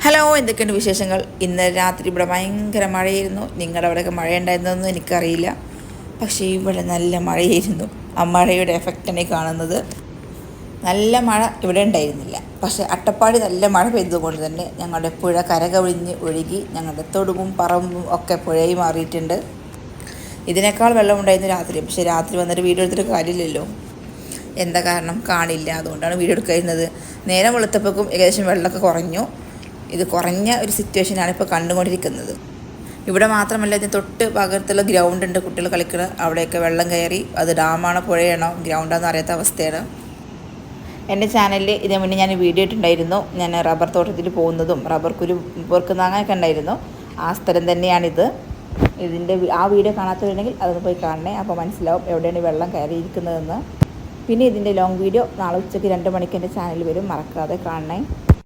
Hello, എന്തൊക്കെയുണ്ട് വിശേഷങ്ങൾ? ഇന്നലെ രാത്രി ഇവിടെ ഭയങ്കര മഴയായിരുന്നു. നിങ്ങളുടെ അവിടെയൊക്കെ മഴയുണ്ടായിരുന്നതെന്ന് എനിക്കറിയില്ല. പക്ഷേ ഇവിടെ നല്ല മഴയായിരുന്നു. ആ മഴയുടെ എഫക്റ്റാണ് ഈ കാണുന്നത്. നല്ല മഴ ഇവിടെ ഉണ്ടായിരുന്നില്ല. പക്ഷേ അട്ടപ്പാടി നല്ല മഴ പെയ്തതുകൊണ്ട് തന്നെ ഞങ്ങളുടെ പുഴ കരകവിഞ്ഞ് ഒഴുകി ഞങ്ങളുടെ തൊടുവും പറമ്പും ഒക്കെ പുഴയായി മാറിയിട്ടുണ്ട്. ഇതിനേക്കാൾ വെള്ളമുണ്ടായിരുന്നു രാത്രി. പക്ഷേ രാത്രി വന്നിട്ട് വീഡിയോ എടുത്തിട്ട് കാര്യമില്ലല്ലോ. എന്താ കാരണം? കാണില്ല. അതുകൊണ്ടാണ് വീഡിയോ എടുക്കുന്നത്. നേരം വെളുത്തപ്പോഴേക്കും ഏകദേശം വെള്ളമൊക്കെ കുറഞ്ഞു. ഇത് കുറഞ്ഞ ഒരു സിറ്റുവേഷനാണ് ഇപ്പോൾ കണ്ടുകൊണ്ടിരിക്കുന്നത്. ഇവിടെ മാത്രമല്ല, ഇതിന് തൊട്ട് ഭാഗത്തുള്ള ഗ്രൗണ്ട് ഉണ്ട്, കുട്ടികൾ കളിക്കുന്നത്. അവിടെയൊക്കെ വെള്ളം കയറി. അത് ഡാമാണോ പുഴയാണോ ഗ്രൗണ്ടാണെന്ന് അറിയാത്ത അവസ്ഥയാണ്. എൻ്റെ ചാനലിൽ ഇതിനു മുന്നേ ഞാൻ വീഡിയോ ഇട്ടുണ്ടായിരുന്നു. ഞാൻ റബ്ബർ തോട്ടത്തിൽ പോകുന്നതും റബ്ബർ കുരു പൊറുക്കുന്ന അങ്ങനെയൊക്കെ ഉണ്ടായിരുന്നു. ആ സ്ഥലം തന്നെയാണിത്. ആ വീഡിയോ കാണാത്തവരുണ്ടെങ്കിൽ അതൊന്ന് പോയി കാണണേ. അപ്പോൾ മനസ്സിലാവും എവിടെയാണ് വെള്ളം കയറിയിരിക്കുന്നതെന്ന്. പിന്നെ ഇതിൻ്റെ ലോങ് വീഡിയോ നാളെ ഉച്ചയ്ക്ക് 2 മണിക്ക് എൻ്റെ ചാനലിൽ വരും. മറക്കാതെ കാണണേ.